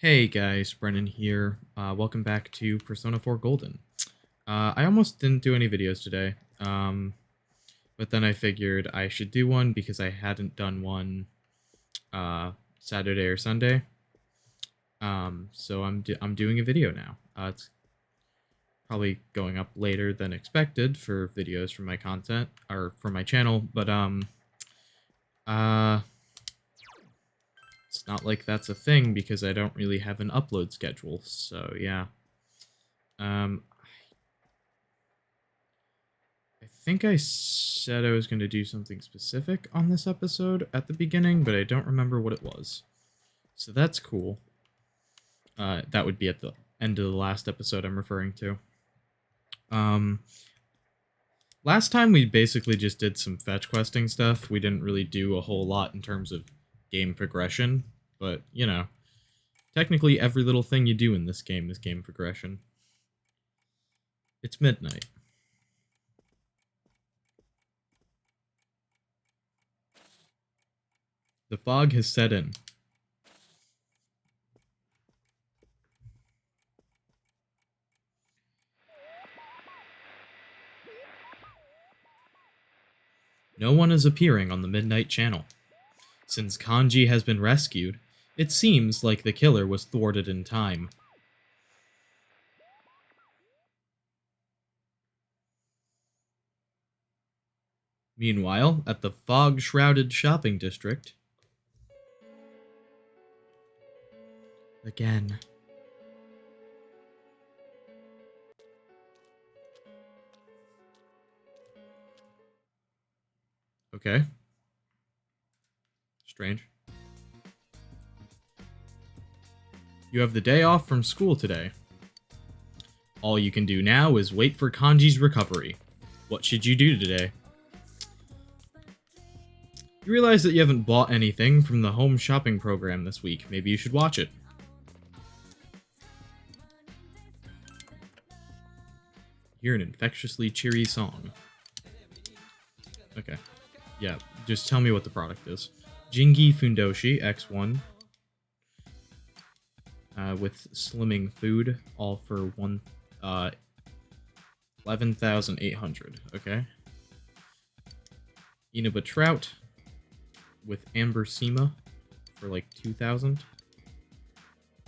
Hey guys, Brennan here. Welcome back to Persona 4 Golden. I almost didn't do any videos today, but then I figured I should do one because I hadn't done one Saturday or Sunday. So I'm doing a video now. It's probably going up later than expected for videos from my content or from my channel, but uh, it's not like that's a thing because I don't really have an upload schedule. So yeah. Um, I think I said I was going to do something specific on this episode at the beginning, but I don't remember what it was. So that's cool. That would be at the end of the last episode I'm referring to. Last time we basically just did some fetch questing stuff. We didn't really do a whole lot in terms of game progression, but, you know, technically every little thing you do in this game is game progression. It's midnight. The fog has set in. No one is appearing on the Midnight Channel. Since Kanji has been rescued, it seems like the killer was thwarted in time. Meanwhile, at the fog-shrouded shopping district... Again. Okay. Strange. You have the day off from school today. All you can do now is wait for Kanji's recovery. What should you do today? You realize that you haven't bought anything from the home shopping program this week. Maybe you should watch it. Hear an infectiously cheery song. Okay. Yeah, just tell me what the product is. Jingi Fundoshi X1. With slimming food, all for 11,800. Okay. Inaba Trout with Amber Sema for like 2,000.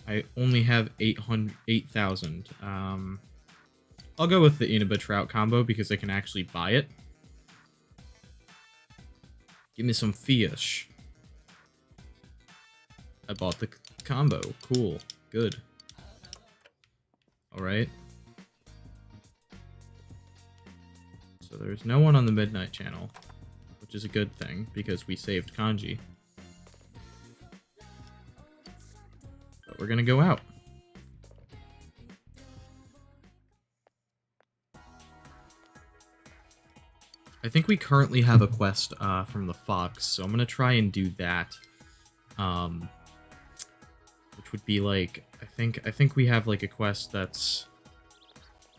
I only have 8,000. I'll go with the Inaba Trout combo because I can actually buy it. Give me some fish. I bought the combo. Cool. Good. Alright. So there's no one on the Midnight Channel, which is a good thing, because we saved Kanji. But we're gonna go out. I think we currently have a quest from the Fox, so I'm gonna try and do that. Which would be like, I think we have like a quest that's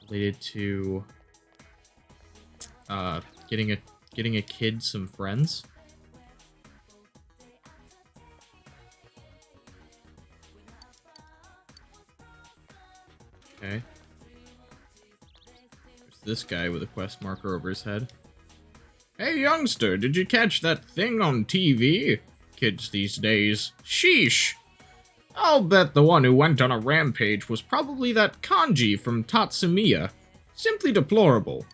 related to getting a kid some friends. Okay. There's this guy with a quest marker over his head. Hey youngster, did you catch that thing on TV? Kids these days. Sheesh! I'll bet the one who went on a rampage was probably that Kanji from Tatsumiya. Simply deplorable.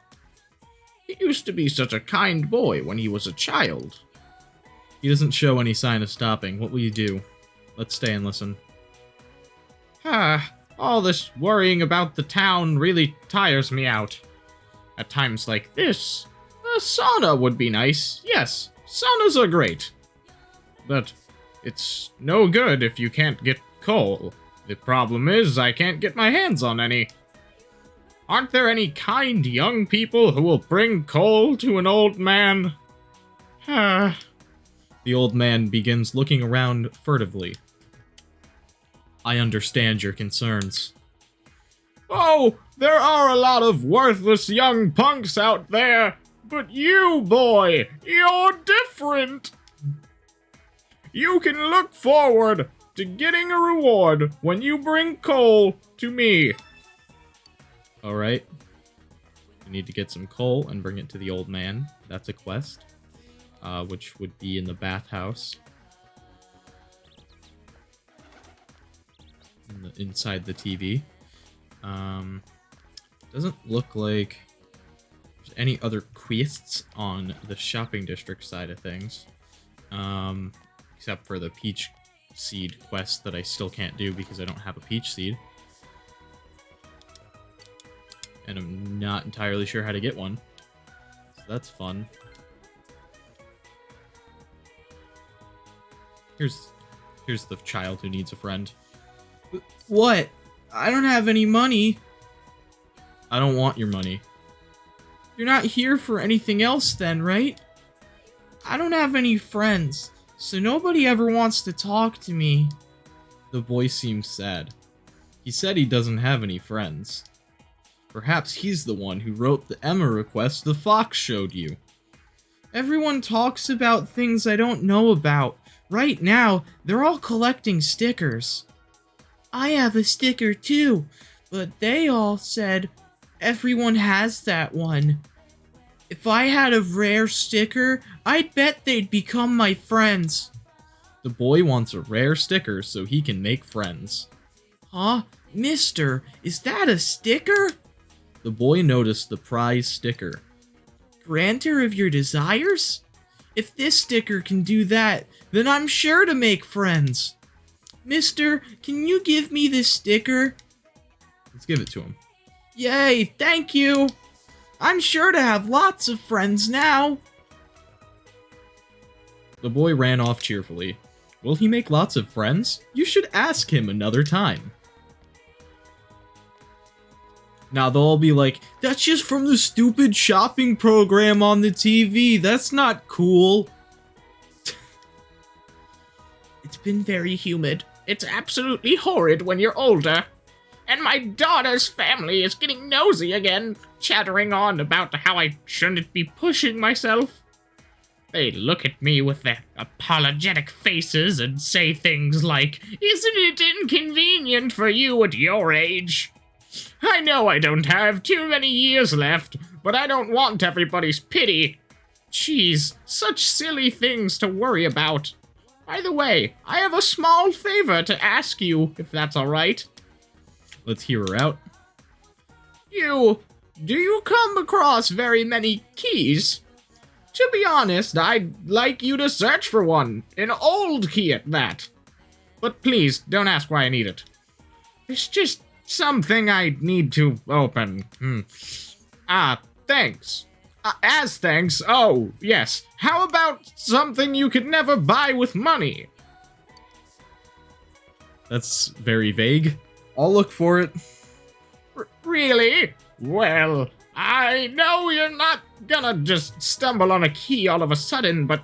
He used to be such a kind boy when he was a child. He doesn't show any sign of stopping. What will you do? Let's stay and listen. All this worrying about the town really tires me out. At times like this, a sauna would be nice. Yes, saunas are great. But it's no good if you can't get coal. The problem is I can't get my hands on any. Aren't there any kind young people who will bring coal to an old man? The old man begins looking around furtively. I understand your concerns. Oh, there are a lot of worthless young punks out there, but you, boy, you're different. You can look forward, to getting a reward when you bring coal to me. Alright. We need to get some coal and bring it to the old man. That's a quest. Which would be in the bathhouse. Inside the TV. Doesn't look like there's any other quests on the shopping district side of things. Except for the peach seed quest that I still can't do because I don't have a peach seed. And I'm not entirely sure how to get one. So that's fun. Here's the child who needs a friend. What? I don't have any money. I don't want your money. You're not here for anything else then, right? I don't have any friends, so nobody ever wants to talk to me. The boy seems sad. He said he doesn't have any friends. Perhaps he's the one who wrote the Emma request the fox showed you. Everyone talks about things I don't know about. Right now, they're all collecting stickers. I have a sticker too, but they all said everyone has that one. If I had a rare sticker, I'd bet they'd become my friends. The boy wants a rare sticker so he can make friends. Huh? Mister, is that a sticker? The boy noticed the prize sticker. Granter of your desires? If this sticker can do that, then I'm sure to make friends. Mister, can you give me this sticker? Let's give it to him. Yay, thank you! I'm sure to have lots of friends now. The boy ran off cheerfully. Will he make lots of friends? You should ask him another time. Now they'll all be like, that's just from the stupid shopping program on the TV. That's not cool. It's been very humid. It's absolutely horrid when you're older. And my daughter's family is getting nosy again, chattering on about how I shouldn't be pushing myself. They look at me with their apologetic faces and say things like, isn't it inconvenient for you at your age? I know I don't have too many years left, but I don't want everybody's pity. Jeez, such silly things to worry about. By the way, I have a small favor to ask you, if that's alright. Let's hear her out. Do you come across very many keys? To be honest, I'd like you to search for one. An old key at that. But please, don't ask why I need it. It's just something I need to open. Thanks. As thanks, oh, yes. How about something you could never buy with money? That's very vague. I'll look for it. Really? Well, I know you're not gonna just stumble on a key all of a sudden, but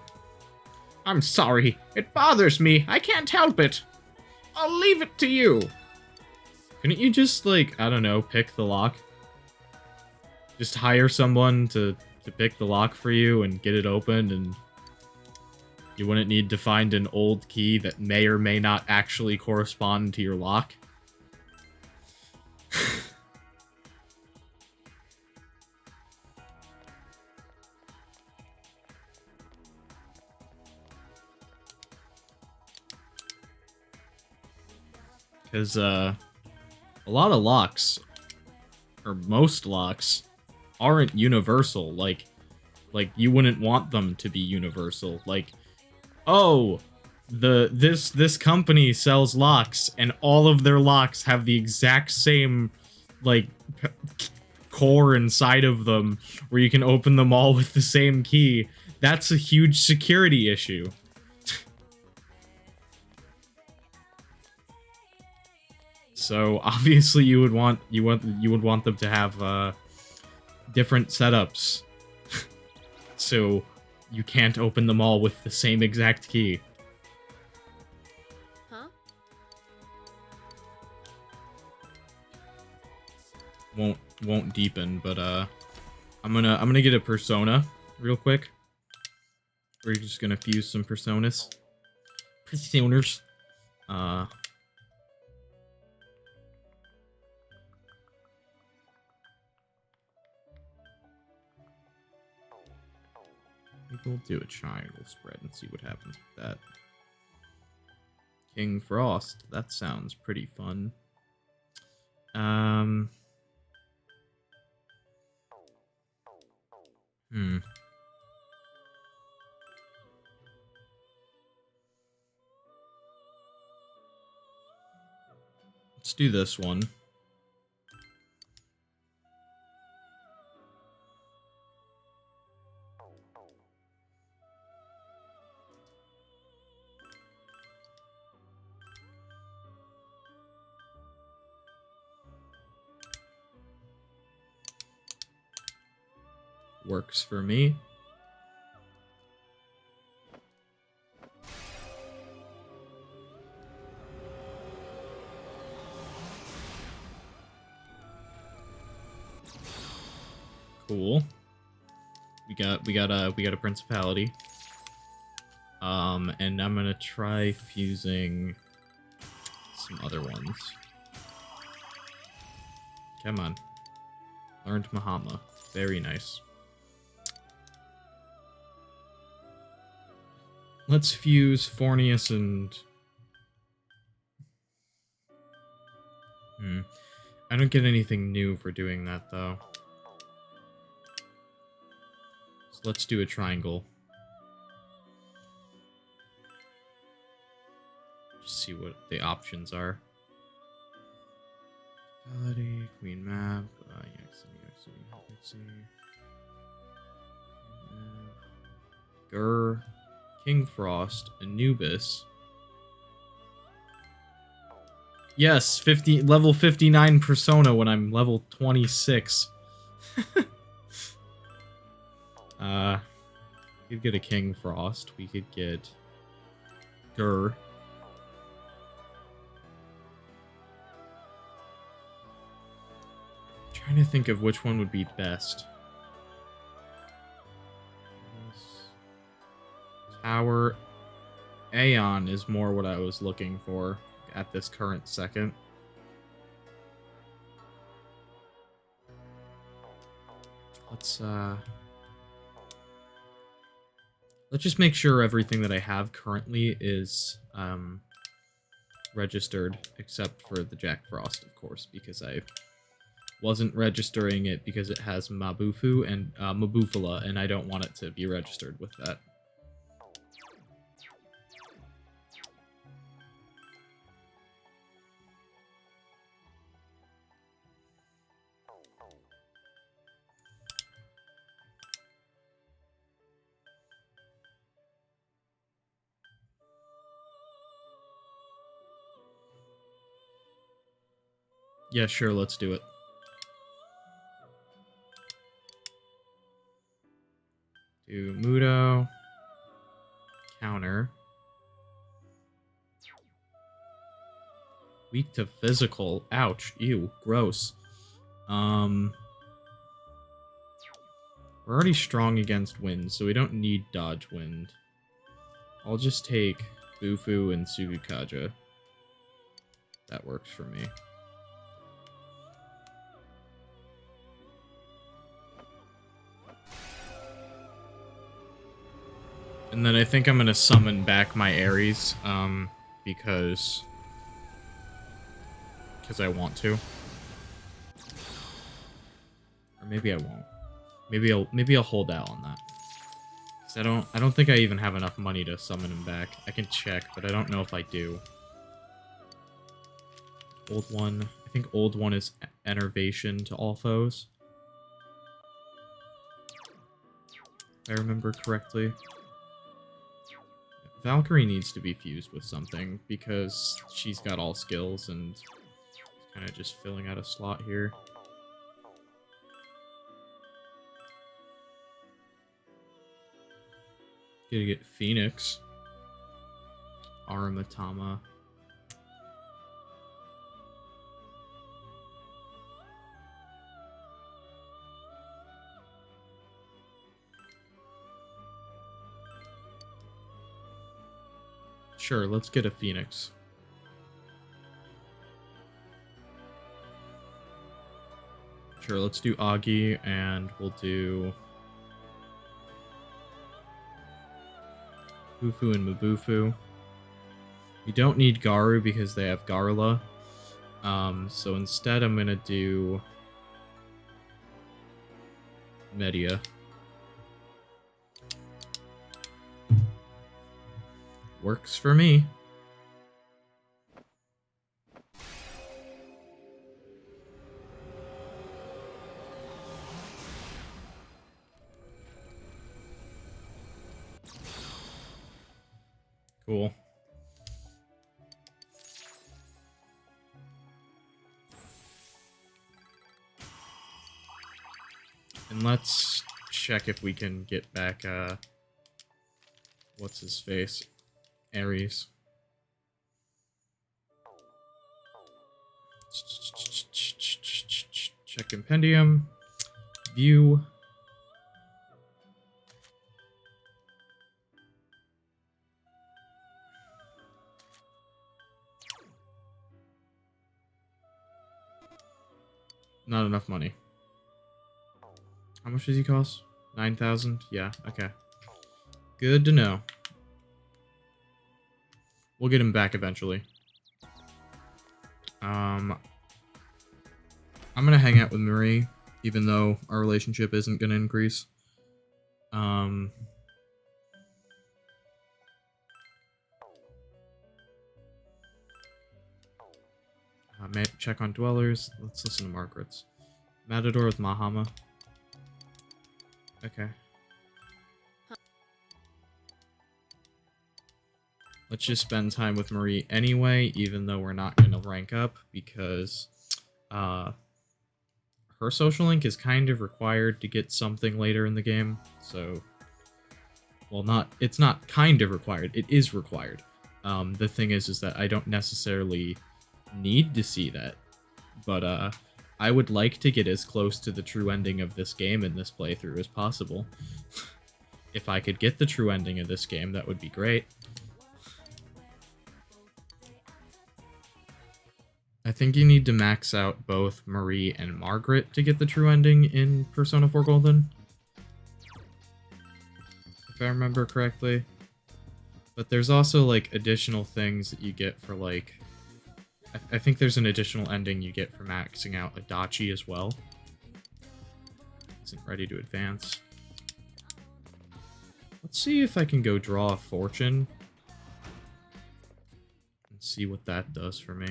I'm sorry. It bothers me. I can't help it. I'll leave it to you. Couldn't you just, like, I don't know, pick the lock? Just hire someone to pick the lock for you and get it opened, and you wouldn't need to find an old key that may or may not actually correspond to your lock? Because, a lot of locks, or most locks, aren't universal. Like you wouldn't want them to be universal. Like, oh, this company sells locks, and all of their locks have the exact same, like, core inside of them, where you can open them all with the same key. That's a huge security issue. So obviously you would want them to have different setups, so you can't open them all with the same exact key. Huh? Won't deepen, but I'm gonna get a persona real quick. We're just gonna fuse some personas. Uh, maybe we'll do a triangle spread and see what happens with that. King Frost. That sounds pretty fun. Let's do this one. Works for me. Cool. We got a principality. And I'm gonna try fusing some other ones. Come on. Learned Mahama. Very nice. Let's fuse Fornius and... I don't get anything new for doing that, though. So let's do a triangle. Just see what the options are. Queen Map, Gur, King Frost, Anubis. Yes, level 59 persona when I'm level 26. We could get a King Frost. We could get Gur. Trying to think of which one would be best. Tower Aeon is more what I was looking for at this current second. Let's just make sure everything that I have currently is registered, except for the Jack Frost, of course, because I wasn't registering it because it has Mabufu and Mabufala, and I don't want it to be registered with that. Yeah, sure, let's do it. Do Mudo. Counter. Weak to physical. Ouch. Ew. Gross. We're already strong against wind, so we don't need dodge wind. I'll just take Bufu and Sugukaja. That works for me. And then I think I'm gonna summon back my Ares, because I want to. Or maybe I won't. Maybe I'll hold out on that. 'Cause I don't think I even have enough money to summon him back. I can check, but I don't know if I do. Old one. I think old one is enervation to all foes. If I remember correctly. Valkyrie needs to be fused with something because she's got all skills and kind of just filling out a slot here. Gonna get Phoenix. Aramatama. Sure, let's get a Phoenix. Sure, let's do Augie, and we'll do Bufu and Mabufu. We don't need Garu because they have Garla. So instead I'm gonna do Media. Works for me. Cool. And let's check if we can get back, what's his face? Ares. Check Compendium. View. Not enough money. How much does he cost? 9,000? Yeah, okay. Good to know. We'll get him back eventually. I'm gonna hang out with Marie, even though our relationship isn't gonna increase. Check on dwellers. Let's listen to Margaret's. Matador with Mahama. Okay. Let's just spend time with Marie anyway, even though we're not going to rank up, because her social link is kind of required to get something later in the game. So, well, it's not kind of required, it is required. The thing is that I don't necessarily need to see that, but I would like to get as close to the true ending of this game in this playthrough as possible. If I could get the true ending of this game, that would be great. I think you need to max out both Marie and Margaret to get the true ending in Persona 4 Golden. If I remember correctly. But there's also, like, additional things that you get for, like... I think there's an additional ending you get for maxing out Adachi as well. Isn't ready to advance. Let's see if I can go draw a fortune. And see what that does for me.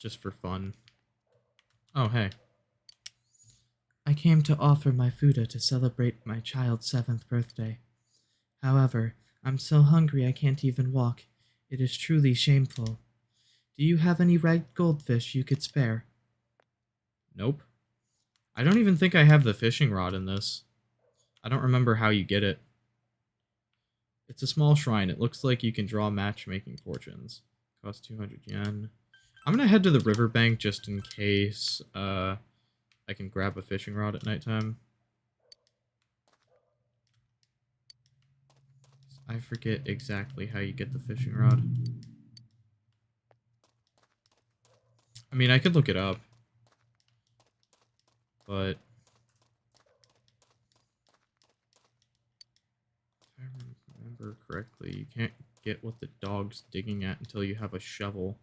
Just for fun. Oh, hey. I came to offer my Fuda to celebrate my child's 7th birthday. However, I'm so hungry I can't even walk. It is truly shameful. Do you have any red goldfish you could spare? Nope. I don't even think I have the fishing rod in this. I don't remember how you get it. It's a small shrine. It looks like you can draw matchmaking fortunes. Cost 200 yen. I'm gonna head to the riverbank just in case I can grab a fishing rod at nighttime. I forget exactly how you get the fishing rod. I mean, I could look it up. But... if I remember correctly, you can't get what the dog's digging at until you have a shovel.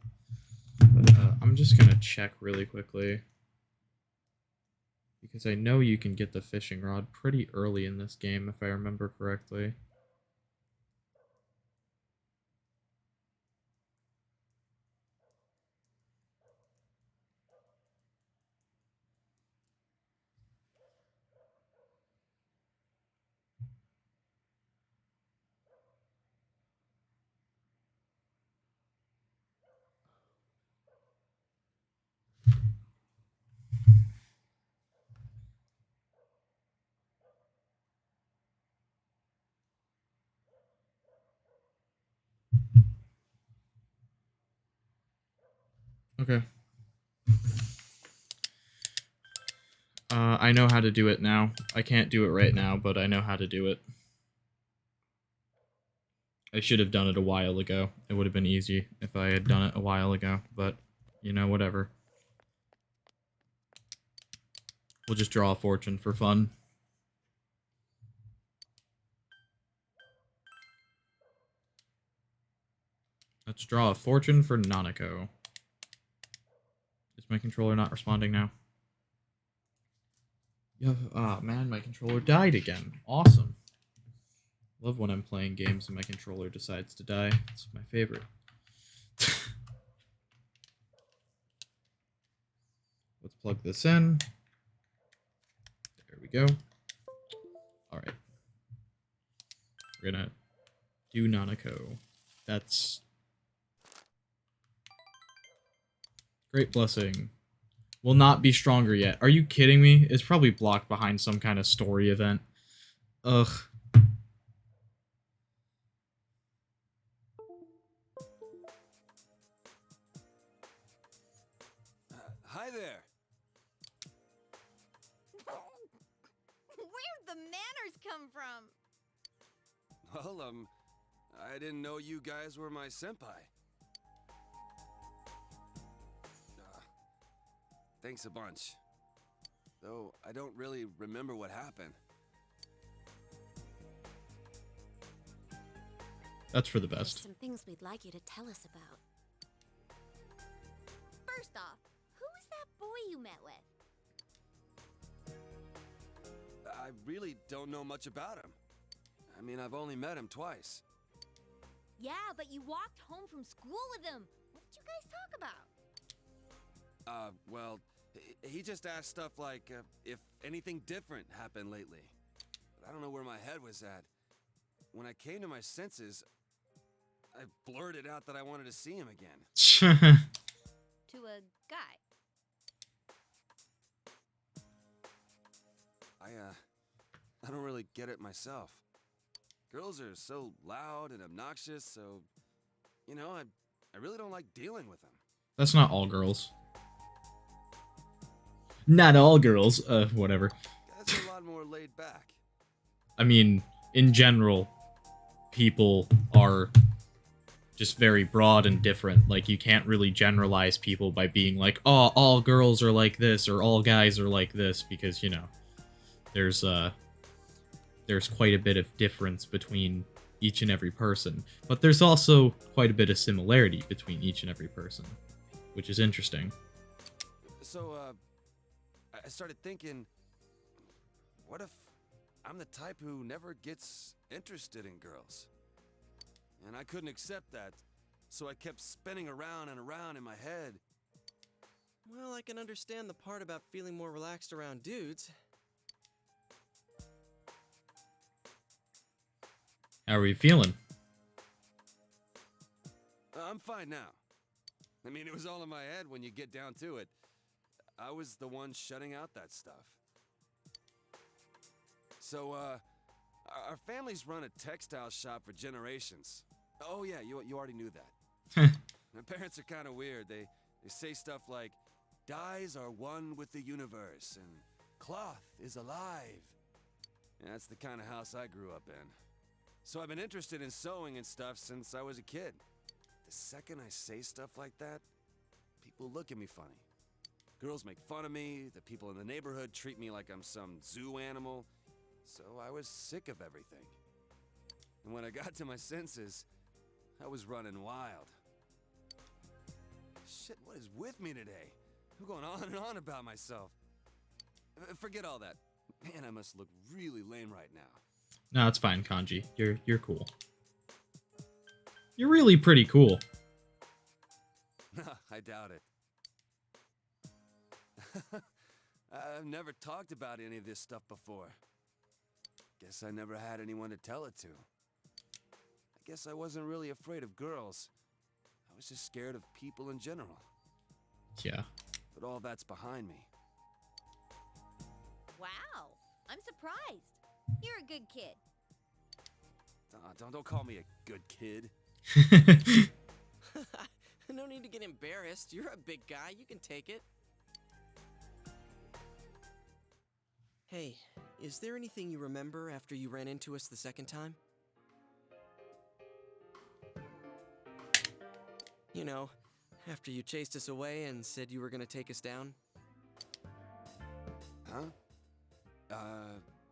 But I'm just gonna check really quickly. Because I know you can get the fishing rod pretty early in this game, if I remember correctly. Okay. I know how to do it now. I can't do it right now, but I know how to do it. I should have done it a while ago. It would have been easy if I had done it a while ago, but, you know, whatever. We'll just draw a fortune for fun. Let's draw a fortune for Nanako. Is my controller not responding now? Yeah, ah, man, my controller died again. Awesome. Love when I'm playing games and my controller decides to die. It's my favorite. Let's plug this in. There we go. Alright. We're gonna do Nanako. That's... Great blessing. Will not be stronger yet. Are you kidding me? It's probably blocked behind some kind of story event. Ugh. Hi there. Where'd the manners come from? Well, I didn't know you guys were my senpai. Thanks a bunch. Though I don't really remember what happened. That's for the There's best. some things we'd like you to tell us about. First off, who was that boy you met with? I really don't know much about him. I mean, I've only met him twice. Yeah, but you walked home from school with him. What did you guys talk about? Well, he just asked stuff like if anything different happened lately. But I don't know where my head was at. When I came to my senses, I blurted out that I wanted to see him again. To a guy. I don't really get it myself. Girls are so loud and obnoxious, so, you know, I really don't like dealing with them. That's not all girls. Not all girls. Whatever. Guys are a lot more laid back. I mean, in general, people are just very broad and different. Like, you can't really generalize people by being like, oh, all girls are like this, or all guys are like this, because, you know, there's quite a bit of difference between each and every person. But there's also quite a bit of similarity between each and every person, which is interesting. So, I started thinking, what if I'm the type who never gets interested in girls? And I couldn't accept that, so I kept spinning around and around in my head. Well, I can understand the part about feeling more relaxed around dudes. How are you feeling? I'm fine now. I mean, it was all in my head when you get down to it. I was the one shutting out that stuff. So, our family's run a textile shop for generations. Oh yeah, you already knew that. My parents are kind of weird. They say stuff like, dyes are one with the universe, and cloth is alive. And that's the kind of house I grew up in. So I've been interested in sewing and stuff since I was a kid. The second I say stuff like that, people look at me funny. Girls make fun of me, the people in the neighborhood treat me like I'm some zoo animal. So I was sick of everything. And when I got to my senses, I was running wild. Shit, what is with me today? I'm going on and on about myself. Forget all that. Man, I must look really lame right now. No, it's fine, Kanji. You're cool. You're really pretty cool. I doubt it. I've never talked about any of this stuff before. Guess I never had anyone to tell it to. I guess I wasn't really afraid of girls. I was just scared of people in general. Yeah. But all that's behind me. Wow, I'm surprised. You're a good kid. Don't call me a good kid. No need to get embarrassed. You're a big guy. You can take it. Hey, is there anything you remember after you ran into us the second time? You know, after you chased us away and said you were gonna take us down. Huh?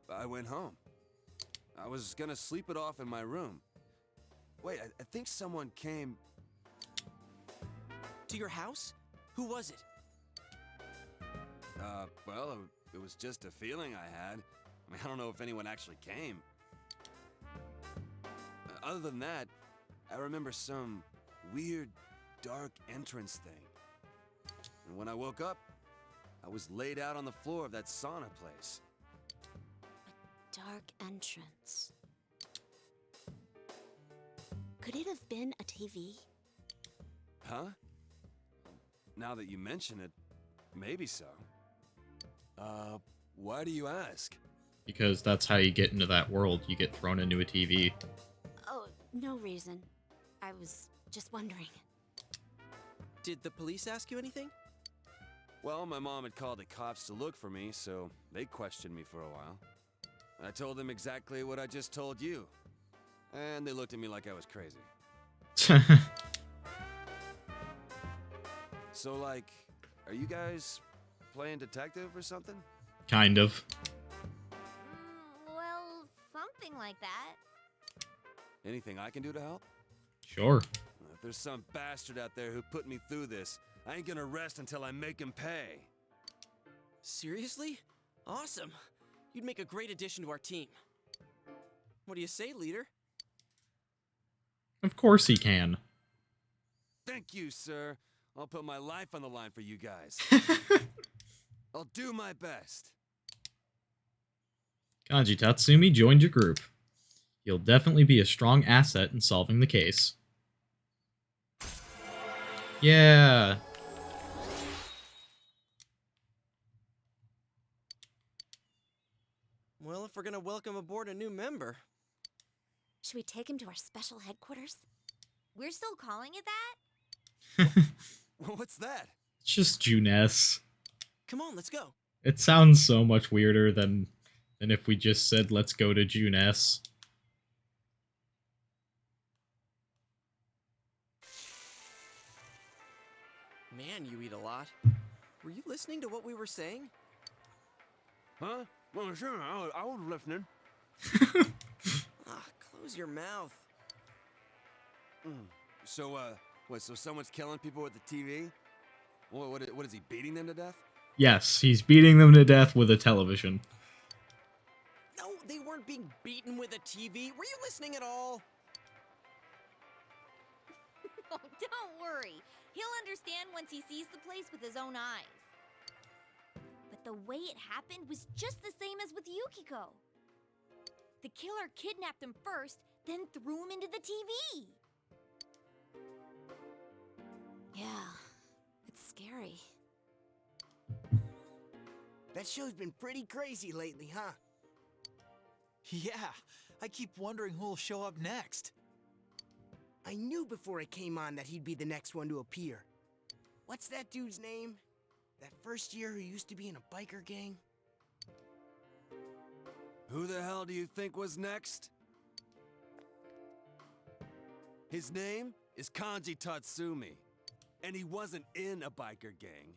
I went home. I was gonna sleep it off in my room. Wait, I think someone came... To your house? Who was it? Well, it was just a feeling I had. I mean, I don't know if anyone actually came. Other than that, I remember some weird, dark entrance thing. And when I woke up, I was laid out on the floor of that sauna place. Dark entrance. Could it have been a TV? Huh? Now that you mention it, maybe so. Why do you ask? Because that's how you get into that world. You get thrown into a TV. Oh, no reason. I was just wondering. Did the police ask you anything? Well, my mom had called the cops to look for me, so they questioned me for a while. I told them exactly what I just told you. And they looked at me like I was crazy. So, like, are you guys playing detective or something? Kind of. Well, something like that. Anything I can do to help? Sure. If there's some bastard out there who put me through this, I ain't gonna rest until I make him pay. Seriously? Awesome. You'd make a great addition to our team. What do you say, leader? Of course he can. Thank you, sir. I'll put my life on the line for you guys. I'll do my best. Kanji Tatsumi joined your group. He'll definitely be a strong asset in solving the case. Yeah. Well, if we're gonna welcome aboard a new member. Should we take him to our special headquarters? We're still calling it that? What's that? It's just Juness. Come on, let's go. It sounds so much weirder than if we just said let's go to Juness. Man, you eat a lot. Were you listening to what we were saying? Huh? Well, sure, I was listening. Close your mouth. So, so someone's killing people with the TV? What is he, beating them to death? Yes, he's beating them to death with a television. No, they weren't being beaten with a TV. Were you listening at all? Oh, don't worry. He'll understand once he sees the place with his own eyes. But the way it happened was just the same as with Yukiko. The killer kidnapped him first, then threw him into the TV. Yeah, it's scary. That show's been pretty crazy lately, huh? Yeah, I keep wondering who'll show up next. I knew before it came on that he'd be the next one to appear. What's that dude's name? That first year who used to be in a biker gang? Who the hell do you think was next? His name is Kanji Tatsumi. And he wasn't in a biker gang.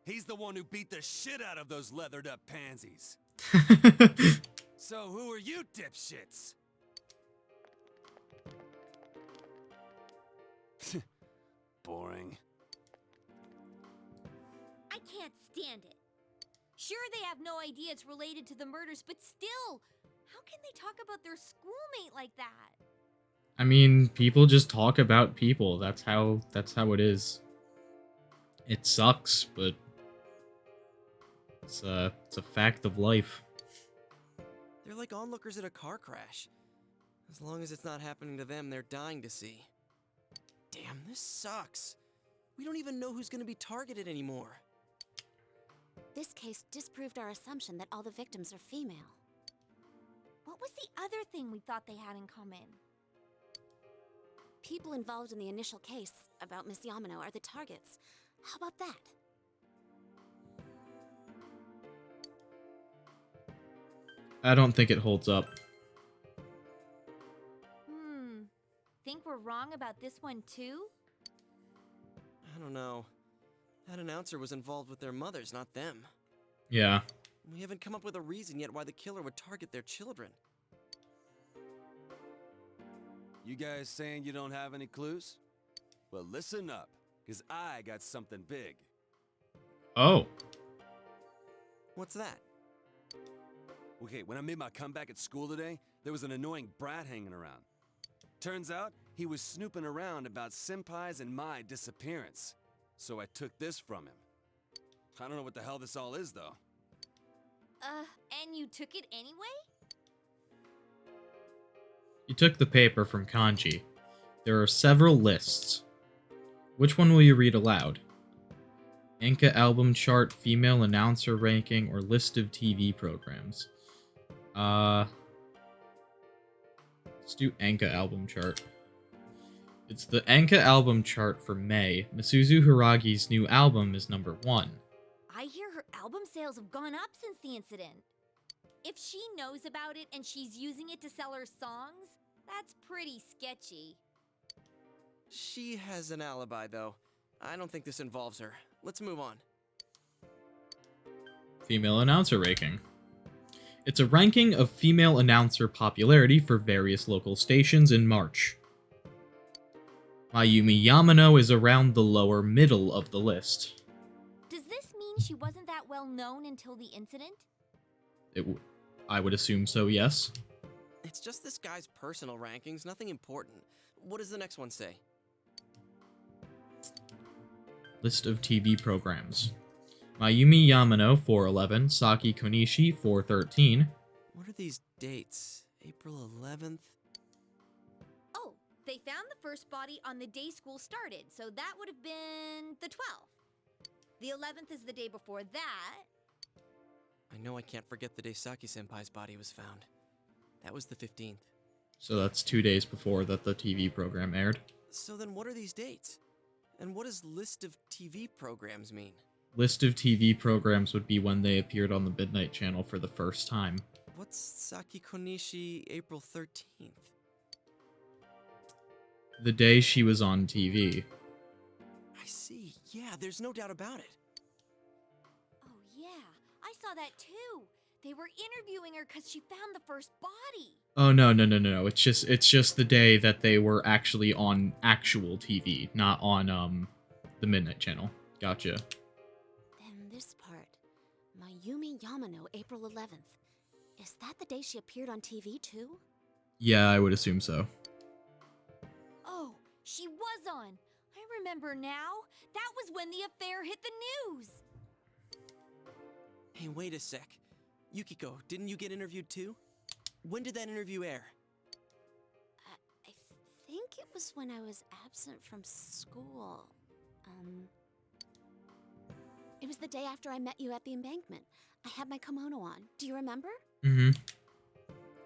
He's the one who beat the shit out of those leathered up pansies. So who are you dipshits? Boring. I can't stand it. Sure, they have no idea it's related to the murders, but still, how can they talk about their schoolmate like that? I mean, people just talk about people. That's how it is. It sucks, but it's a fact of life. They're like onlookers at a car crash. As long as it's not happening to them, they're dying to see. Damn, this sucks. We don't even know who's gonna be targeted anymore. This case disproved our assumption that all the victims are female. What was the other thing we thought they had in common? People involved in the initial case about Miss Yamano are the targets. How about that? I don't think it holds up. Think we're wrong about this one too? don't know. That announcer was involved with their mothers, not them. Yeah. We haven't come up with a reason yet why the killer would target their children. You guys saying you don't have any clues? Well, listen up, because I got something big. Oh. What's that? Okay, when I made my comeback at school today, there was an annoying brat hanging around. Turns out, he was snooping around about Senpai's and my disappearance. So I took this from him. I don't know what the hell this all is, though. And you took it anyway? You took the paper from Kanji. There are several lists. Which one will you read aloud? Enka album chart, female announcer ranking, or list of TV programs? Let's do Enka album chart. It's the Enka album chart for May. Misuzu Hiragi's new album is number 1. I hear her album sales have gone up since the incident. If she knows about it and she's using it to sell her songs, that's pretty sketchy. She has an alibi, though. I don't think this involves her. Let's move on. Female announcer ranking. It's a ranking of female announcer popularity for various local stations in March. Mayumi Yamano is around the lower middle of the list. Does this mean she wasn't that well known until the incident? I would assume so, yes. It's just this guy's personal rankings, nothing important. What does the next one say? List of TV programs. Mayumi Yamano, 411. Saki Konishi, 413. What are these dates? April 11th? Oh, they found the first body on the day school started, so that would have been the 12th. The 11th is the day before that. I know I can't forget the day Saki-senpai's body was found. That was the 15th. So that's 2 days before that the TV program aired. So then what are these dates? And what does list of TV programs mean? List of TV programs would be when they appeared on the Midnight Channel for the first time. What's Saki Konishi April 13th? The day she was on TV. I see. Yeah, there's no doubt about it. Oh yeah, I saw that too. They were interviewing her because she found the first body. Oh no. It's just the day that they were actually on actual TV, not on the Midnight Channel. Gotcha. Then this part. Mayumi Yamano, April 11th. Is that the day she appeared on TV too? Yeah, I would assume so. Oh, she was on. I remember now. That was when the affair hit the news. Hey, wait a sec. Yukiko, didn't you get interviewed too? When did that interview air? I think it was when I was absent from school. It was the day after I met you at the embankment. I had my kimono on. Do you remember? Mm-hmm.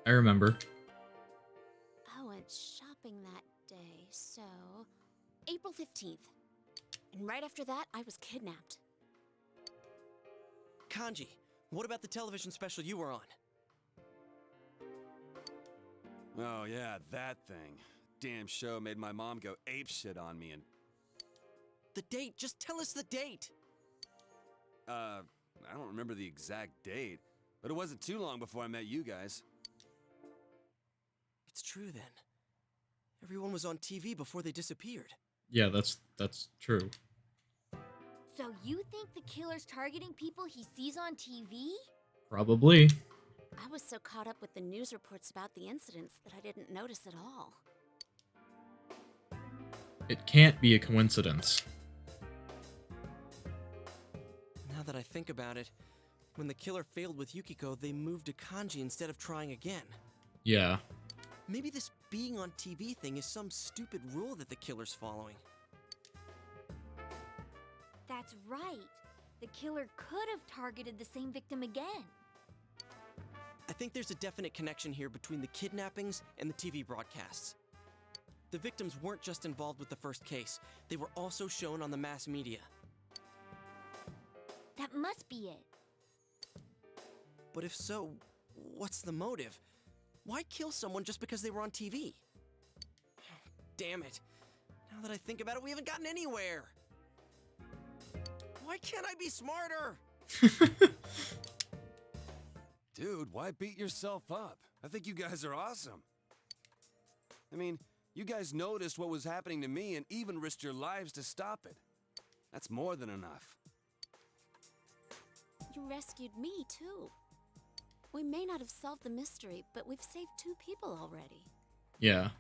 I remember. Oh, and shopping that day, so... April 15th. And right after that, I was kidnapped. Kanji, what about the television special you were on? Oh yeah, that thing. Damn show made my mom go apeshit on me and... The date! Just tell us the date! I don't remember the exact date, but it wasn't too long before I met you guys. It's true then. Everyone was on TV before they disappeared. Yeah, that's true. So you think the killer's targeting people he sees on TV? Probably. I was so caught up with the news reports about the incidents that I didn't notice at all. It can't be a coincidence. Now that I think about it, when the killer failed with Yukiko, they moved to Kanji instead of trying again. Yeah. Maybe this being on TV thing is some stupid rule that the killer's following. That's right. The killer could have targeted the same victim again. I think there's a definite connection here between the kidnappings and the TV broadcasts. The victims weren't just involved with the first case, they were also shown on the mass media. That must be it. But if so, what's the motive? Why kill someone just because they were on TV? Damn it. Now that I think about it, we haven't gotten anywhere. Why can't I be smarter? Dude, why beat yourself up? I think you guys are awesome. I mean, you guys noticed what was happening to me and even risked your lives to stop it. That's more than enough. You rescued me, too. We may not have solved the mystery, but we've saved 2 people already. Yeah.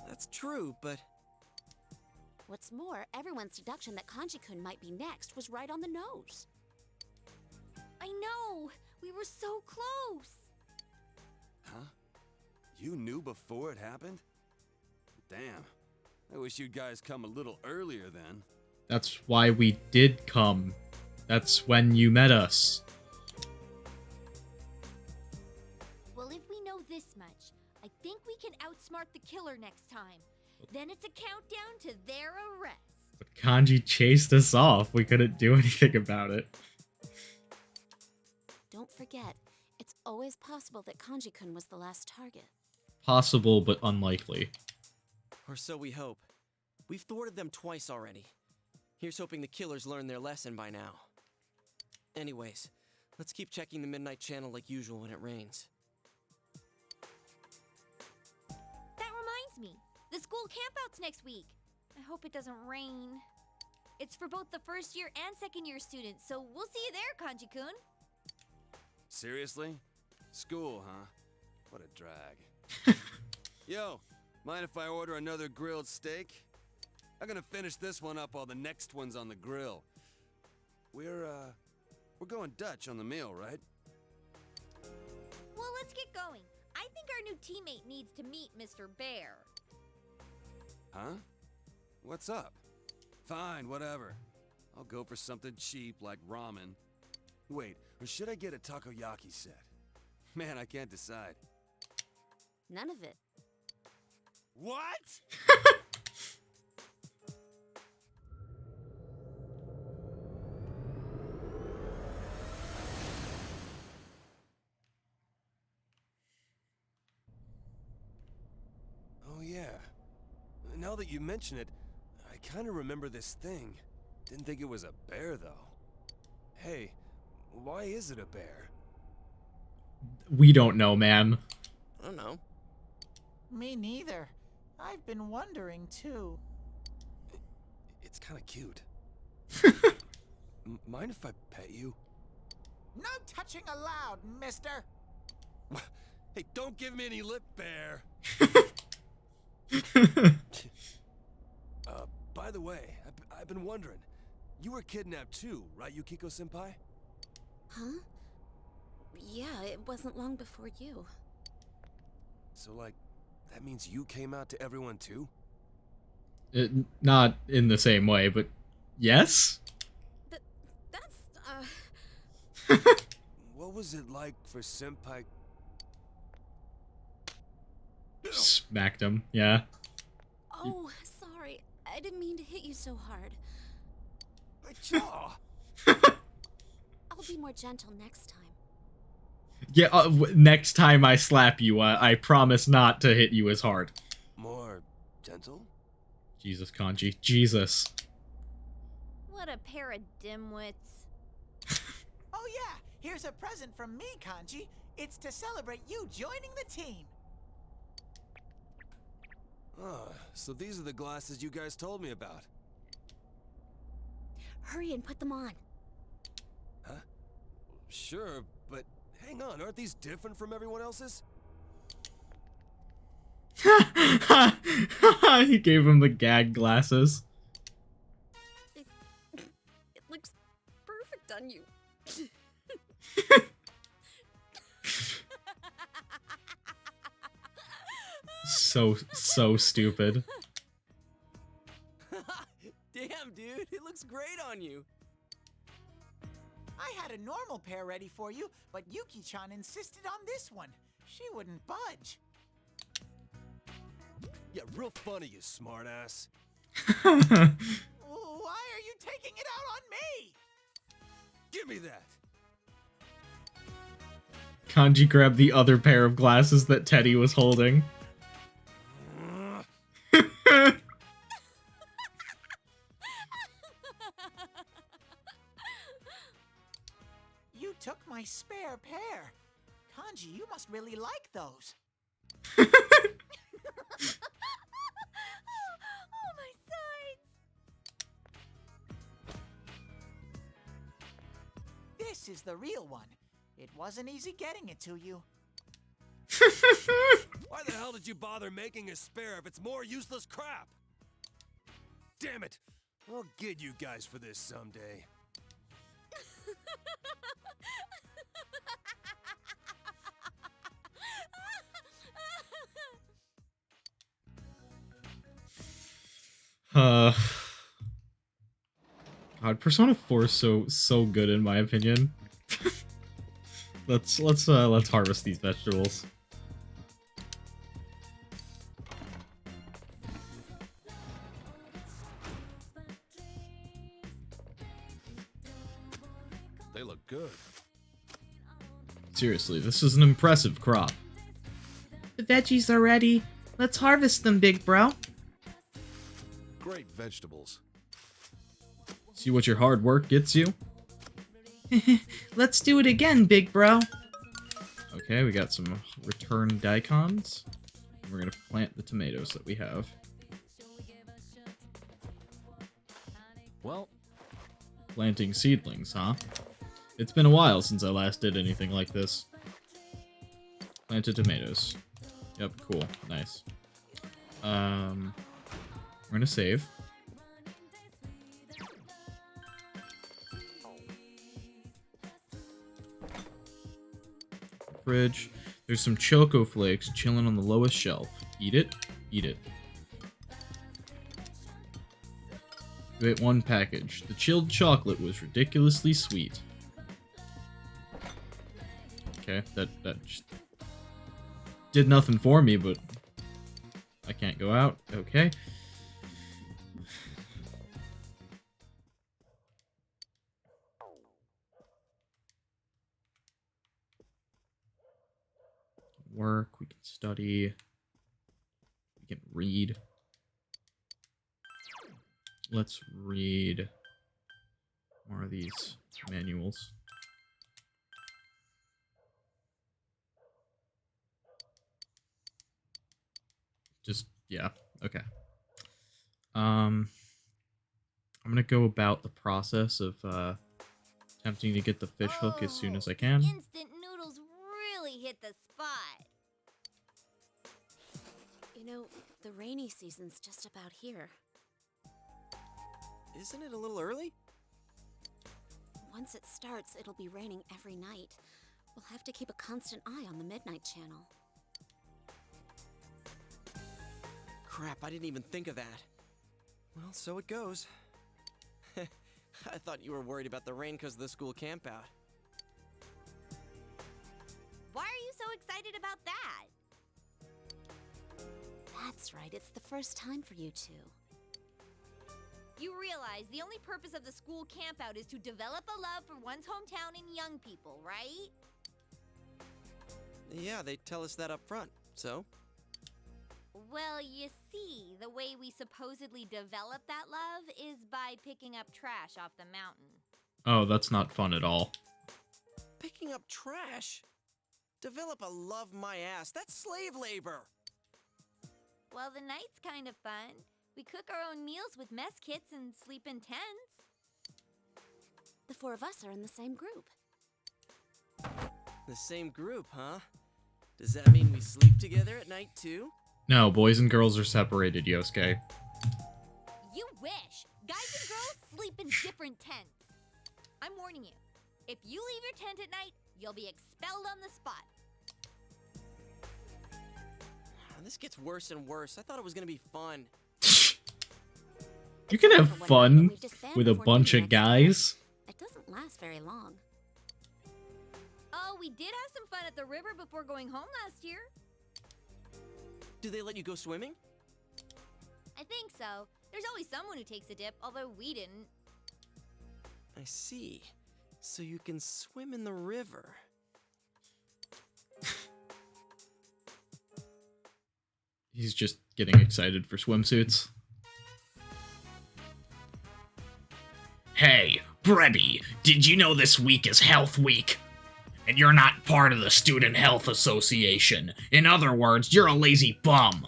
That's true, but What's more, everyone's deduction that Kanji-kun might be next was right on the nose. I know! We were so close! Huh? You knew before it happened? Damn. I wish you guys come a little earlier then. That's why we did come. That's when you met us. Well, if we know this much, I think we can outsmart the killer next time. Then it's a countdown to their arrest. But Kanji chased us off. We couldn't do anything about it. Don't forget, it's always possible that Kanji-kun was the last target. Possible, but unlikely. or so we hope. We've thwarted them twice already. Here's hoping the killers learned their lesson by now. Anyways, let's keep checking the Midnight Channel like usual when it rains. That reminds me, the school campout's next week. I hope it doesn't rain. It's for both the first year and second year students, so we'll see you there, Kanji-kun. Seriously? School, huh? What a drag. Yo, mind if I order another grilled steak? I'm gonna finish this one up while the next one's on the grill. We're going Dutch on the meal, right? Well, let's get going. I think our new teammate needs to meet Mr. Bear. Huh? What's up? Fine, whatever. I'll go for something cheap like ramen. Wait, or should I get a takoyaki set? Man, I can't decide. None of it. What? Oh yeah. Now that you mention it, I kind of remember this thing. Didn't think it was a bear though. Hey, why is it a bear? We don't know, man. I don't know. Me neither. I've been wondering too. It's kind of cute. Mind if I pet you? No touching allowed, mister. Hey, don't give me any lip, bear. By the way, I've been wondering. You were kidnapped too, right, Yukiko-senpai? Huh? Yeah, it wasn't long before you. So, like, that means you came out to everyone too? Not in the same way, but yes? That's, What was it like for Senpai? Smacked him, yeah. Oh, sorry. I didn't mean to hit you so hard. My jaw! I'll be more gentle next time. Yeah, next time I slap you, I promise not to hit you as hard. More gentle? Jesus, Kanji. Jesus. What a pair of dimwits. Oh yeah, here's a present from me, Kanji. It's to celebrate you joining the team. Ah, so these are the glasses you guys told me about. Hurry and put them on. Huh? Sure, but hang on, aren't these different from everyone else's? He gave him the gag glasses. It looks perfect on you. So stupid. Damn, dude, it looks great on you. I had a normal pair ready for you, but Yuki-chan insisted on this one. She wouldn't budge. Yeah, real funny, you smartass. Why are you taking it out on me? Give me that! Kanji grabbed the other pair of glasses that Teddy was holding. is the real one. It wasn't easy getting it to you. Why the hell did you bother making a spare if it's more useless crap? Damn it! I'll get you guys for this someday. God, Persona 4 is so good in my opinion. Let's harvest these vegetables. They look good. Seriously, this is an impressive crop. The veggies are ready. Let's harvest them, big bro. Great vegetables. See what your hard work gets you? Let's do it again, big bro. Okay, we got some returned daikons. We're gonna plant the tomatoes that we have. Well, Planting seedlings, huh? It's been a while since I last did anything like this. Planted tomatoes. Yep, cool. Nice. We're gonna save. Fridge. There's some Choco Flakes chilling on the lowest shelf. Eat it. Eat it. You ate one package. The chilled chocolate was ridiculously sweet. Okay, that just did nothing for me, but I can't go out. Okay. Work, we can study, we can read. Let's read more of these manuals. Just, yeah, okay. I'm gonna go about the process of attempting to get the fish hook as soon as I can. Instant noodles really hit the spot. You know, the rainy season's just about here. Isn't it a little early? Once it starts, it'll be raining every night. We'll have to keep a constant eye on the Midnight Channel. Crap, I didn't even think of that. Well, so it goes. I thought you were worried about the rain because of the school campout. Why are you so excited about that? That's right, it's the first time for you two. You realize the only purpose of the school campout is to develop a love for one's hometown and young people, right? Yeah, they tell us that up front, so? Well, you see, the way we supposedly develop that love is by picking up trash off the mountain. Oh, that's not fun at all. Picking up trash? Develop a love my ass, that's slave labor! Well, the night's kind of fun. We cook our own meals with mess kits and sleep in tents. The four of us are in the same group. The same group, huh? Does that mean we sleep together at night too? No, boys and girls are separated, Yosuke. You wish! Guys and girls sleep in different tents. I'm warning you. If you leave your tent at night, you'll be expelled on the spot. This gets worse and worse. I thought it was gonna be fun. You can have For one night, fun and we disband with a before bunch noon of the next guys. day. It doesn't last very long. Oh, we did have some fun at the river before going home last year. Do they let you go swimming? I think so. There's always someone who takes a dip, although we didn't. I see. So you can swim in the river. He's just getting excited for swimsuits. Hey, Brebby, did you know this week is Health Week? And you're not part of the Student Health Association. In other words, you're a lazy bum.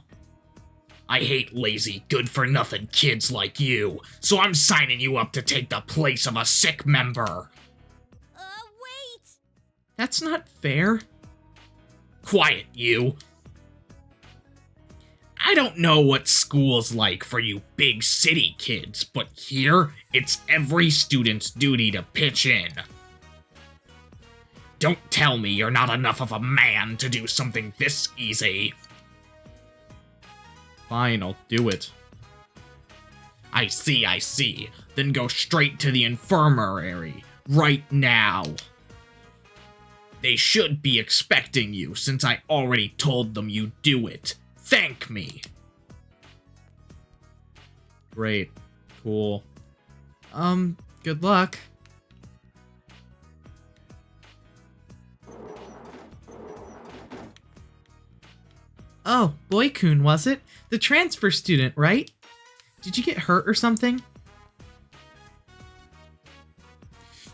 I hate lazy, good-for-nothing kids like you, so I'm signing you up to take the place of a sick member. Wait! That's not fair. Quiet, you. I don't know what school's like for you big city kids, but here, it's every student's duty to pitch in. Don't tell me you're not enough of a man to do something this easy. Fine, I'll do it. I see. Then go straight to the infirmary, right now. They should be expecting you, since I already told them you'd do it. Thank me. Great. Cool. Good luck. Oh, Boy-kun, was it? The transfer student, right? Did you get hurt or something?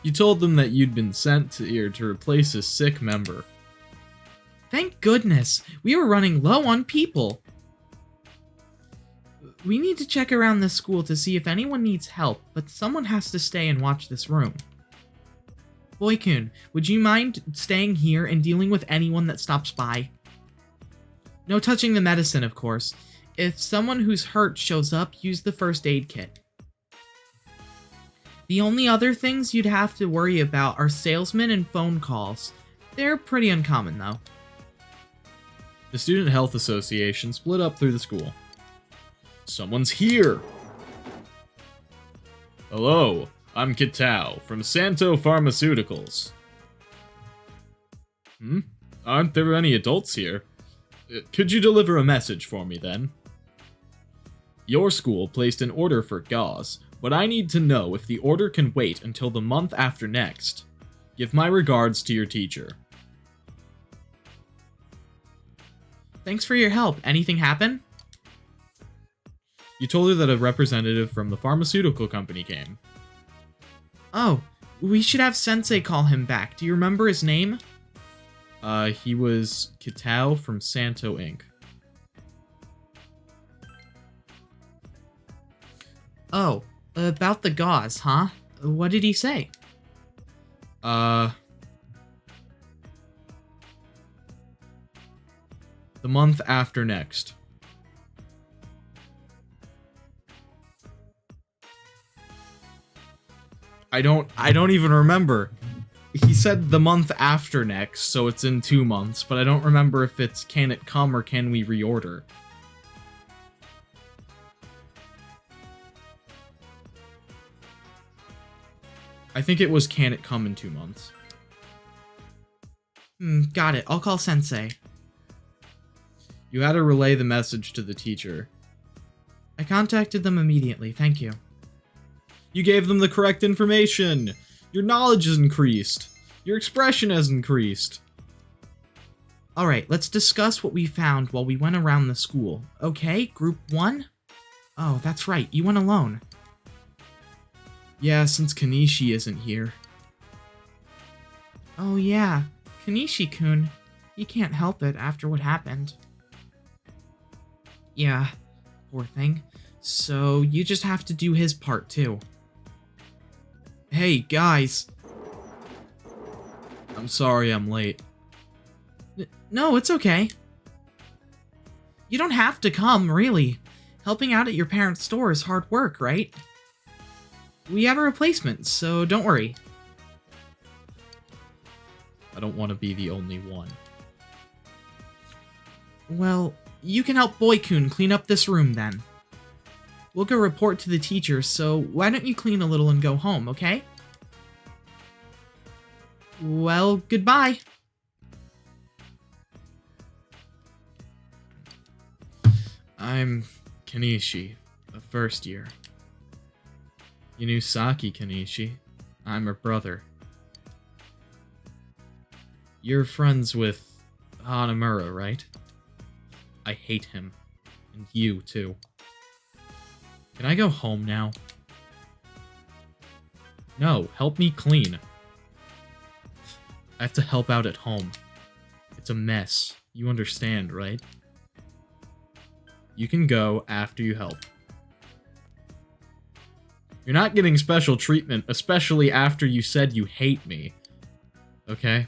You told them that you'd been sent here to replace a sick member. Thank goodness! We were running low on people! We need to check around this school to see if anyone needs help, but someone has to stay and watch this room. Boy-kun, would you mind staying here and dealing with anyone that stops by? No touching the medicine, of course. If someone who's hurt shows up, use the first aid kit. The only other things you'd have to worry about are salesmen and phone calls. They're pretty uncommon, though. The Student Health Association split up through the school. Someone's here! Hello, I'm Kitao from Santo Pharmaceuticals. Aren't there any adults here? Could you deliver a message for me, then? Your school placed an order for gauze, but I need to know if the order can wait until the month after next. Give my regards to your teacher. Thanks for your help. Anything happen? You told her that a representative from the pharmaceutical company came. Oh, we should have Sensei call him back. Do you remember his name? He was Kitao from Santo Inc. Oh, about the gauze, huh? What did he say? The month after next. I don't even remember. He said the month after next, so it's in 2 months, but I don't remember if it's can it come or can we reorder. I think it was can it come in 2 months. Got it. I'll call Sensei. You had to relay the message to the teacher. I contacted them immediately, thank you. You gave them the correct information! Your knowledge has increased! Your expression has increased! Alright, let's discuss what we found while we went around the school. Okay, group 1? Oh, that's right, you went alone. Yeah, since Kanishi isn't here. Oh yeah, Kanishi-kun. He can't help it after what happened. Yeah, poor thing. So, you just have to do his part, too. Hey, guys! I'm sorry I'm late. No, it's okay. You don't have to come, really. Helping out at your parents' store is hard work, right? We have a replacement, so don't worry. I don't want to be the only one. Well, you can help Boy-kun clean up this room, then. We'll go report to the teacher, so why don't you clean a little and go home, okay? Well, goodbye. I'm Kanishi, a first year. You knew Saki, Kanishi. I'm her brother. You're friends with Hanamura, right? I hate him. And you, too. Can I go home now? No, help me clean. I have to help out at home. It's a mess. You understand, right? You can go after you help. You're not getting special treatment, especially after you said you hate me. Okay?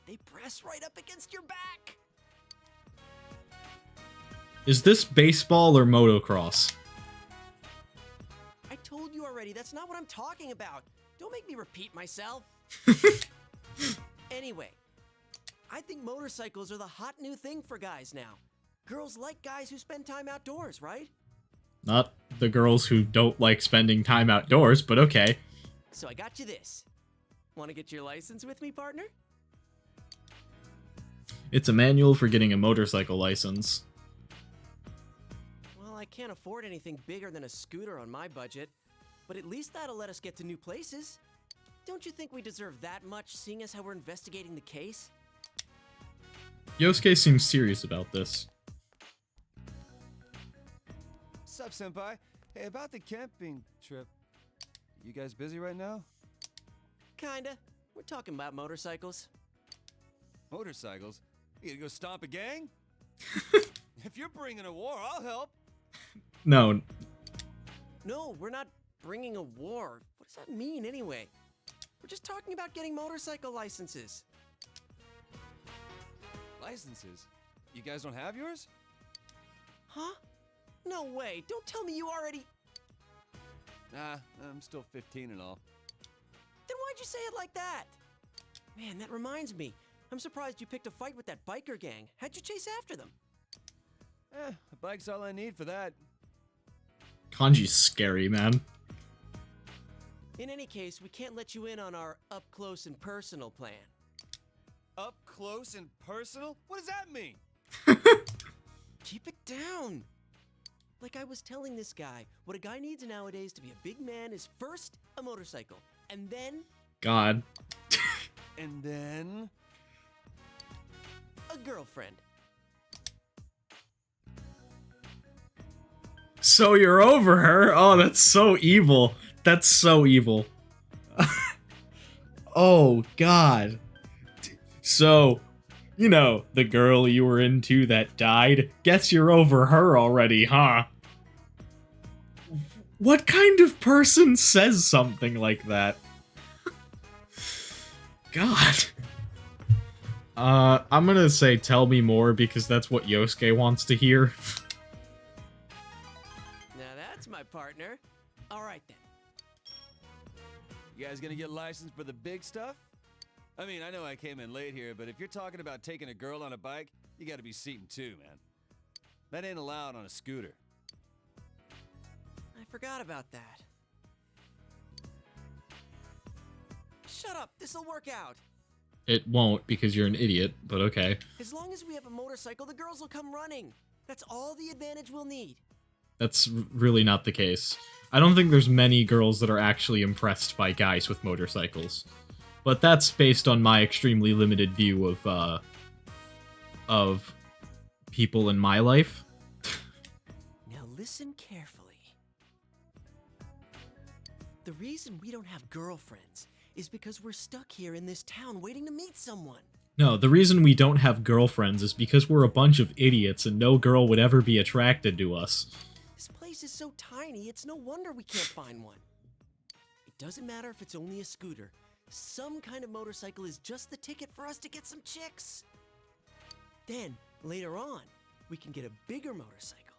They press right up against your back. Is this baseball or motocross? I told you already, that's not what I'm talking about. Don't make me repeat myself. Anyway, I think motorcycles are the hot new thing for guys now. Girls like guys who spend time outdoors, right? Not the girls who don't like spending time outdoors, but okay. So I got you this. Want to get your license with me, partner? It's a manual for getting a motorcycle license. Well, I can't afford anything bigger than a scooter on my budget, but at least that'll let us get to new places. Don't you think we deserve that much, seeing as how we're investigating the case? Yosuke seems serious about this. Sup, senpai? Hey, about the camping trip. You guys busy right now? Kinda. We're talking about motorcycles. Motorcycles? You gonna go stomp a gang? If you're bringing a war, I'll help. No. No, we're not bringing a war. What does that mean, anyway? We're just talking about getting motorcycle licenses. Licenses? You guys don't have yours? Huh? No way. Don't tell me you already... Nah, I'm still 15 and all. Then why'd you say it like that? Man, that reminds me. I'm surprised you picked a fight with that biker gang. How'd you chase after them? A bike's all I need for that. Kanji's scary, man. In any case, we can't let you in on our up-close and personal plan. Up close and personal? What does that mean? Keep it down. Like I was telling this guy, what a guy needs nowadays to be a big man is first a motorcycle, and then God. And then... a girlfriend. So you're over her? Oh, that's so evil. That's so evil. Oh, God. So, you know, the girl you were into that died? Guess you're over her already, huh? What kind of person says something like that? God. I'm gonna say tell me more because that's what Yosuke wants to hear. Now that's my partner. All right then. You guys gonna get licensed for the big stuff? I mean, I know I came in late here, but if you're talking about taking a girl on a bike, you gotta be seating two, man. That ain't allowed on a scooter. I forgot about that. Shut up, this'll work out. It won't because you're an idiot, but okay. As long as we have a motorcycle, the girls will come running. That's all the advantage we'll need. That's really not the case. I don't think there's many girls that are actually impressed by guys with motorcycles. But that's based on my extremely limited view of people in my life. Now listen carefully. The reason we don't have girlfriends is because we're stuck here in this town waiting to meet someone. No, the reason we don't have girlfriends is because we're a bunch of idiots and no girl would ever be attracted to us. This place is so tiny, it's no wonder we can't find one. It doesn't matter if it's only a scooter. Some kind of motorcycle is just the ticket for us to get some chicks. Then, later on, we can get a bigger motorcycle.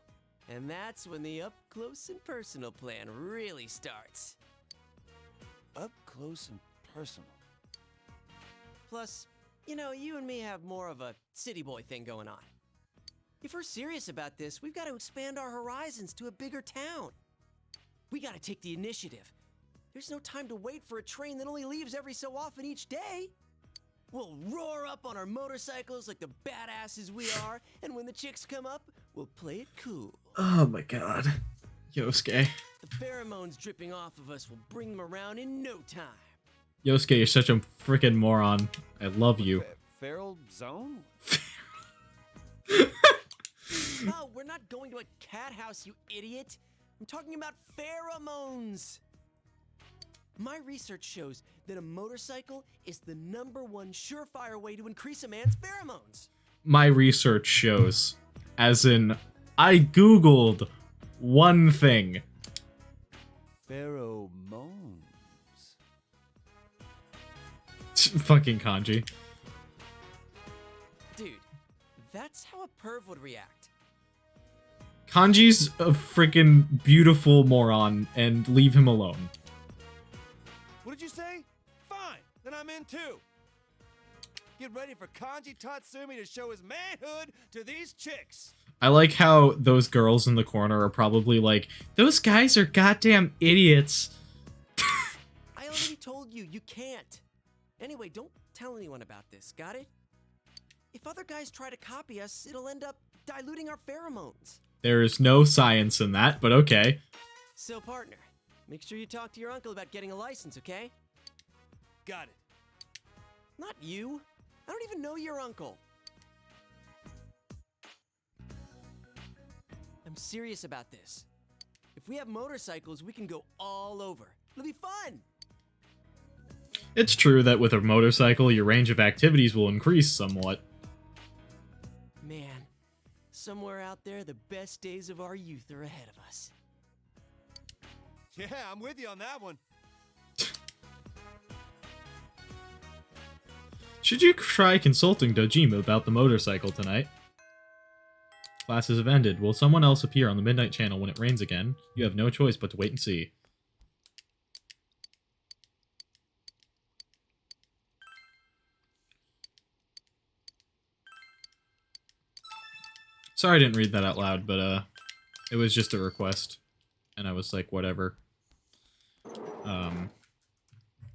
And that's when the up-close and personal plan really starts. Up close and personal. Plus, you know, you and me have more of a city boy thing going on. If we're serious about this, we've got to expand our horizons to a bigger town. We got to take the initiative. There's no time to wait for a train that only leaves every so often each day. We'll roar up on our motorcycles like the badasses we are, and when the chicks come up, we'll play it cool. Oh my god. Yosuke. The pheromones dripping off of us will bring them around in no time. Yosuke, you're such a freaking moron. I love you. Feral zone? No, we're not going to a cat house, you idiot. I'm talking about pheromones. My research shows that a motorcycle is the #1 surefire way to increase a man's pheromones. My research shows. As in, I googled one thing. Pheromones. Fucking Kanji. That's how a perv would react. Kanji's a freaking beautiful moron, and leave him alone. What did you say? Fine, then I'm in too. Get ready for Kanji Tatsumi to show his manhood to these chicks. I like how those girls in the corner are probably like, those guys are goddamn idiots. I already told you, you can't. Anyway, don't tell anyone about this, got it? If other guys try to copy us, it'll end up diluting our pheromones. There is no science in that, but okay. So, partner, make sure you talk to your uncle about getting a license, okay? Got it. Not you. I don't even know your uncle. I'm serious about this. If we have motorcycles, we can go all over. It'll be fun! It's true that with a motorcycle, your range of activities will increase somewhat. Man, somewhere out there, the best days of our youth are ahead of us. Yeah, I'm with you on that one. Should you try consulting Dojima about the motorcycle tonight? Classes have ended. Will someone else appear on the Midnight Channel when it rains again? You have no choice but to wait and see. Sorry I didn't read that out loud, but it was just a request. And I was like, whatever.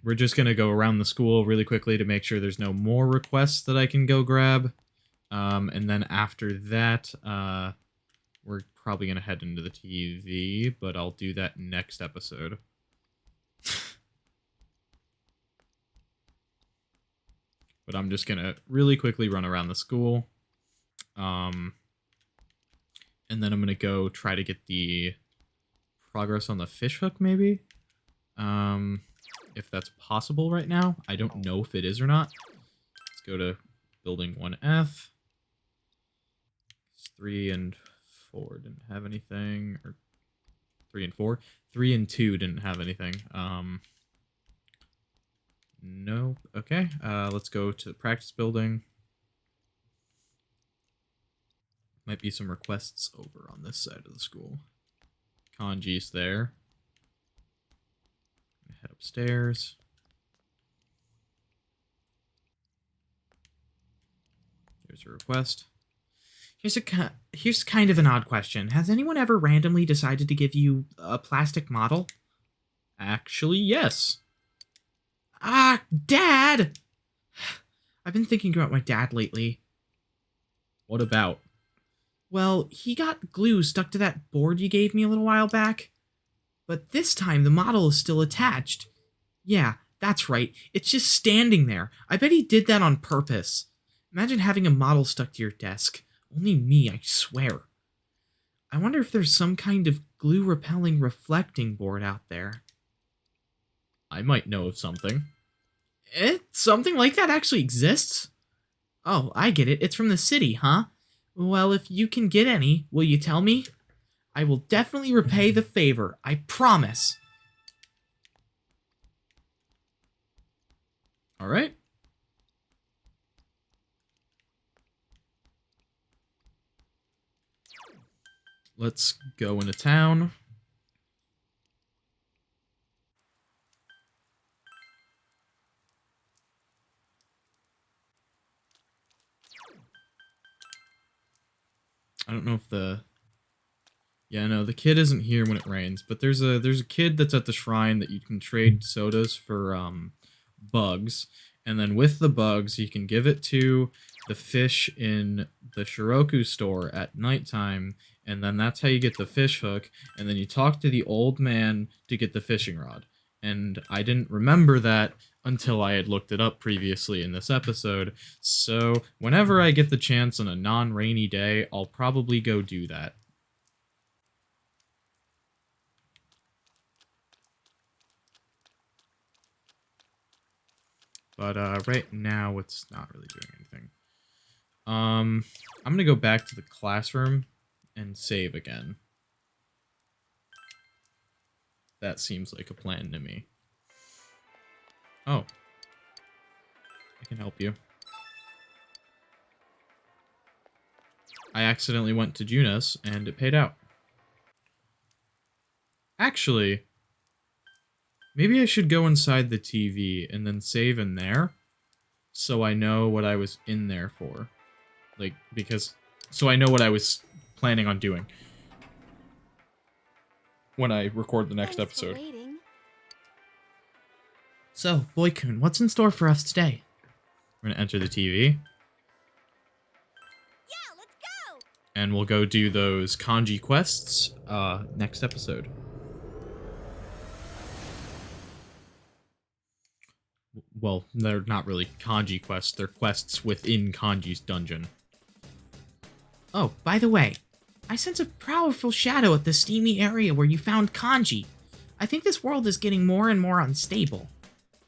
We're just gonna go around the school really quickly to make sure there's no more requests that I can go grab. And then after that, we're probably gonna head into the TV, but I'll do that next episode. But I'm just gonna really quickly run around the school. And then I'm gonna go try to get the progress on the fishhook, maybe? If that's possible right now. I don't know if it is or not. Let's go to building 1F. 3 and 4 didn't have anything. Or 3 and 4? 3 and 2 didn't have anything. Nope. Okay, let's go to the practice building. Might be some requests over on this side of the school. Kanji's there. Head upstairs. Here's a request. Here's kind of an odd question. Has anyone ever randomly decided to give you a plastic model? Actually, yes. Ah, Dad! I've been thinking about my dad lately. What about? Well, he got glue stuck to that board you gave me a little while back. But this time, the model is still attached. Yeah, that's right. It's just standing there. I bet he did that on purpose. Imagine having a model stuck to your desk. Only me, I swear. I wonder if there's some kind of glue-repelling reflecting board out there. I might know of something. Something like that actually exists? Oh, I get it. It's from the city, huh? Well, if you can get any, will you tell me? I will definitely repay the favor. I promise. All right. Let's go into town. I don't know if the... Yeah, no, the kid isn't here when it rains, but there's a kid that's at the shrine that you can trade sodas for bugs, and then with the bugs you can give it to the fish in the Shiroku store at nighttime, and then that's how you get the fish hook, and then you talk to the old man to get the fishing rod. And I didn't remember that until I had looked it up previously in this episode, so whenever I get the chance on a non-rainy day, I'll probably go do that. But right now, it's not really doing anything. I'm gonna go back to the classroom and save again. That seems like a plan to me. Oh. I can help you. I accidentally went to Junas, and it paid out. Actually, maybe I should go inside the TV and then save in there, so I know what I was in there for. Like, because... So I know what I was planning on doing when I record the next Thanks for episode. waiting. So, Boy-kun, what's in store for us today? We're gonna enter the TV. Yeah, let's go! And we'll go do those kanji quests next episode. Well, they're not really kanji quests, they're quests within Kanji's dungeon. Oh, by the way, I sense a powerful shadow at the steamy area where you found Kanji. I think this world is getting more and more unstable.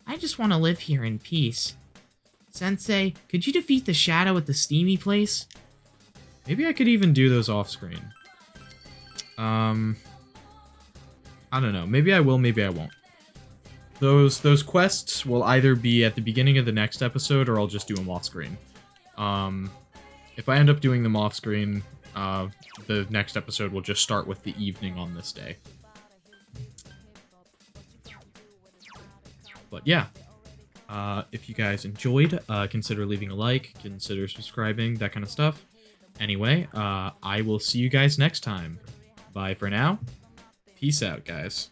I just want to live here in peace. Sensei, could you defeat the shadow at the steamy place? Maybe I could even do those off-screen. I don't know. Maybe I will, maybe I won't. Those quests will either be at the beginning of the next episode, or I'll just do them off-screen. If I end up doing them off-screen, the next episode will just start with the evening on this day. But yeah, if you guys enjoyed, consider leaving a like, consider subscribing, that kind of stuff. Anyway, I will see you guys next time. Bye for now. Peace out, guys.